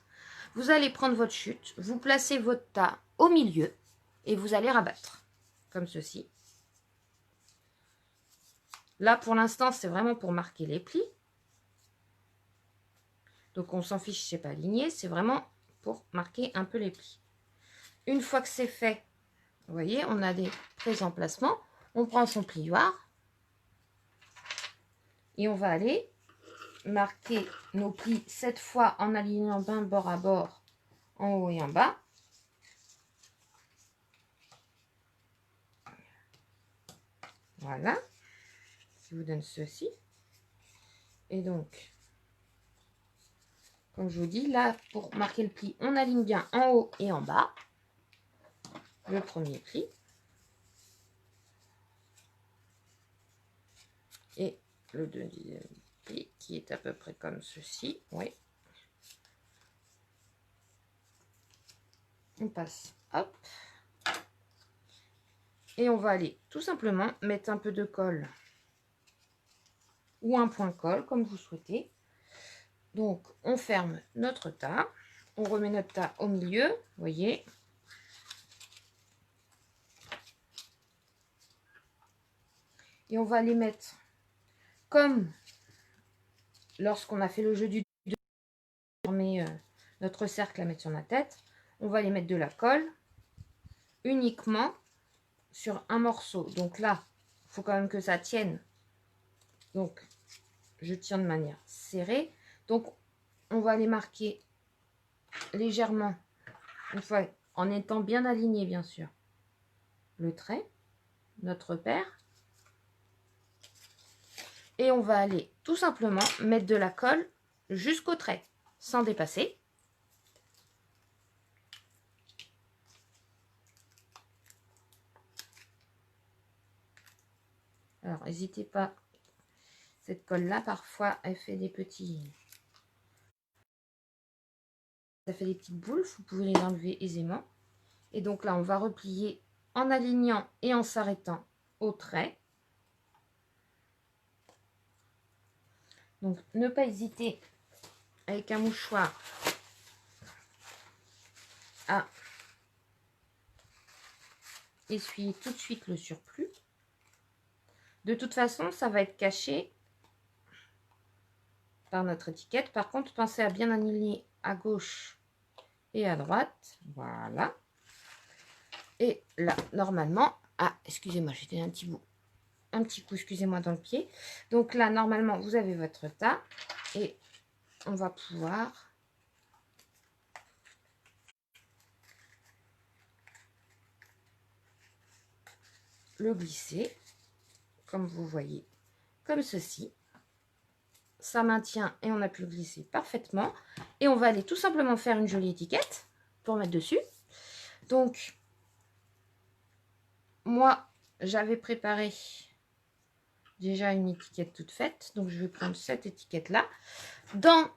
Vous allez prendre votre chute. Vous placez votre tas au milieu. Et vous allez rabattre. Comme ceci. Là, pour l'instant, c'est vraiment pour marquer les plis. Donc, on s'en fiche, c'est pas aligné. C'est vraiment pour marquer un peu les plis. Une fois que c'est fait, vous voyez, on a des pré-emplacements. On prend son plioir. Et on va aller marquer nos plis cette fois en alignant bien bord à bord, en haut et en bas. Voilà. Je vous donne ceci. Et donc... Comme je vous dis, là, pour marquer le pli, on aligne bien en haut et en bas. Le premier pli. Et le deuxième pli, qui est à peu près comme ceci. Oui. On passe, hop. Et on va aller tout simplement mettre un peu de colle. Ou un point colle, comme vous souhaitez. Donc, on ferme notre tas. On remet notre tas au milieu, vous voyez. Et on va les mettre comme lorsqu'on a fait le jeu du former notre cercle à mettre sur la tête. On va les mettre de la colle uniquement sur un morceau. Donc là, il faut quand même que ça tienne. Donc, je tiens de manière serrée. Donc, on va les marquer légèrement, une fois, en étant bien aligné, bien sûr. Le trait, notre paire. Et on va aller tout simplement mettre de la colle jusqu'au trait, sans dépasser. Alors, n'hésitez pas. Cette colle-là, parfois, elle fait des petits... Ça fait des petites boules. Vous pouvez les enlever aisément. Et donc là, on va replier en alignant et en s'arrêtant au trait. Donc, ne pas hésiter avec un mouchoir à essuyer tout de suite le surplus. De toute façon, ça va être caché par notre étiquette. Par contre, pensez à bien aligner à gauche et à droite. Voilà. Et là, normalement... Ah, excusez-moi, j'ai un petit bout. Un petit coup, excusez-moi, dans le pied. Donc là, normalement, vous avez votre tas. Et on va pouvoir... le glisser, comme vous voyez, comme ceci. Ça maintient et on a pu le glisser parfaitement. Et on va aller tout simplement faire une jolie étiquette pour mettre dessus. Donc, moi, j'avais préparé déjà une étiquette toute faite. Donc, je vais prendre cette étiquette-là. Dans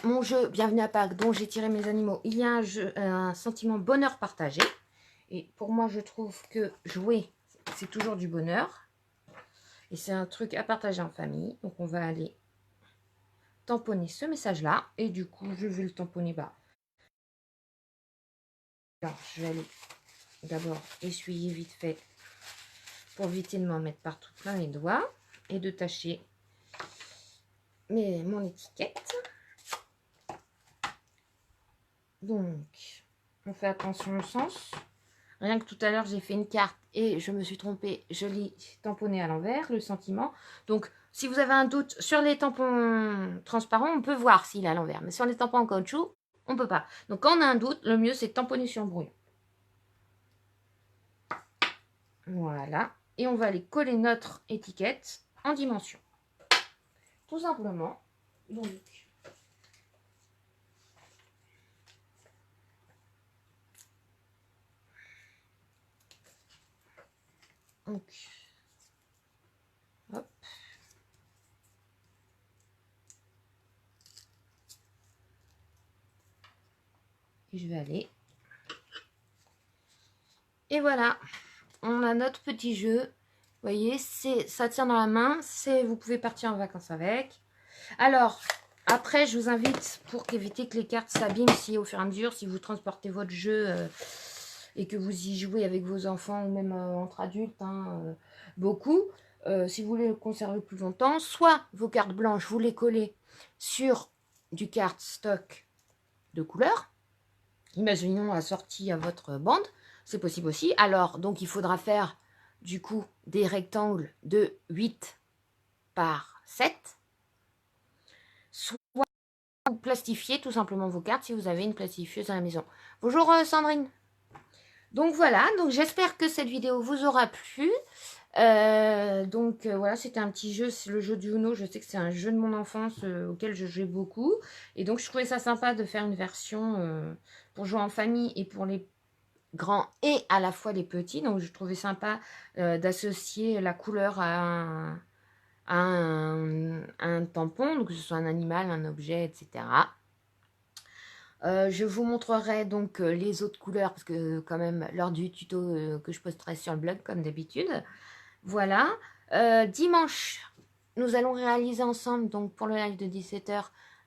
mon jeu Bienvenue à Pâques, dont j'ai tiré mes animaux, il y a un sentiment bonheur partagé. Et pour moi, je trouve que jouer, c'est toujours du bonheur. Et c'est un truc à partager en famille. Donc, on va aller tamponner ce message-là. Et du coup, je vais le tamponner bas. Alors, je vais aller d'abord essuyer vite fait pour éviter de m'en mettre partout plein les doigts et de tacher mon étiquette. Donc, on fait attention au sens. Rien que tout à l'heure, j'ai fait une carte et je me suis trompée. Je l'ai tamponné à l'envers, le sentiment. Donc, si vous avez un doute sur les tampons transparents, on peut voir s'il est à l'envers. Mais sur les tampons en caoutchouc, on ne peut pas. Donc, quand on a un doute, le mieux, c'est de tamponner sur le brouillon. Voilà. Et on va aller coller notre étiquette en dimension. Tout simplement. Donc, hop. Et je vais aller. Et voilà, on a notre petit jeu. Vous voyez, ça tient dans la main. Vous pouvez partir en vacances avec. Alors, après, je vous invite, pour éviter que les cartes s'abîment si au fur et à mesure, si vous transportez votre jeu et que vous y jouez avec vos enfants ou même entre adultes, beaucoup. Si vous voulez le conserver plus longtemps, soit vos cartes blanches, vous les collez sur du cardstock de couleur. Imaginons assorti à votre bande, c'est possible aussi. Alors, donc, il faudra faire, du coup, des rectangles de 8 par 7. Soit vous plastifiez tout simplement vos cartes si vous avez une plastifieuse à la maison. Bonjour Sandrine. Donc voilà, donc j'espère que cette vidéo vous aura plu. Voilà, c'était un petit jeu, c'est le jeu du Uno. Je sais que c'est un jeu de mon enfance auquel je jouais beaucoup. Et donc je trouvais ça sympa de faire une version pour jouer en famille et pour les grands et à la fois les petits. Donc je trouvais sympa d'associer la couleur à un tampon, donc que ce soit un animal, un objet, etc. Je vous montrerai donc les autres couleurs, parce que quand même, lors du tuto que je posterai sur le blog, comme d'habitude. Voilà. Dimanche, nous allons réaliser ensemble, donc pour le live de 17h,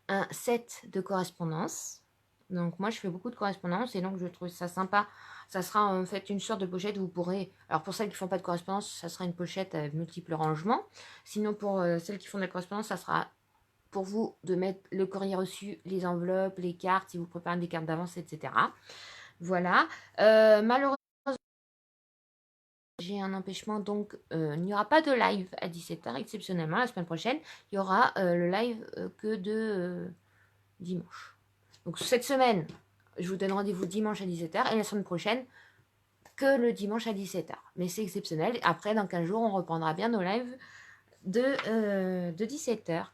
un set de correspondance. Donc moi, je fais beaucoup de correspondance et donc je trouve ça sympa. Ça sera en fait une sorte de pochette où vous pourrez... Alors pour celles qui ne font pas de correspondance, ça sera une pochette avec multiples rangements. Sinon pour celles qui font de la correspondance, ça sera pour vous de mettre le courrier reçu, les enveloppes, les cartes, si vous préparez des cartes d'avance, etc. Voilà. Malheureusement, j'ai un empêchement, donc il n'y aura pas de live à 17h exceptionnellement. La semaine prochaine, il y aura le live que de dimanche. Donc cette semaine, je vous donne rendez-vous dimanche à 17h et la semaine prochaine, que le dimanche à 17h. Mais c'est exceptionnel. Après, dans 15 jours, on reprendra bien nos lives de 17h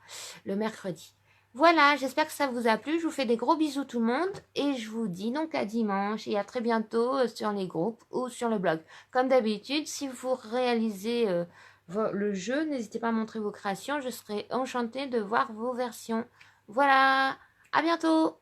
le mercredi. Voilà, j'espère que ça vous a plu. Je vous fais des gros bisous tout le monde et je vous dis donc à dimanche et à très bientôt sur les groupes ou sur le blog. Comme d'habitude, si vous réalisez le jeu, n'hésitez pas à montrer vos créations. Je serai enchantée de voir vos versions. Voilà, à bientôt!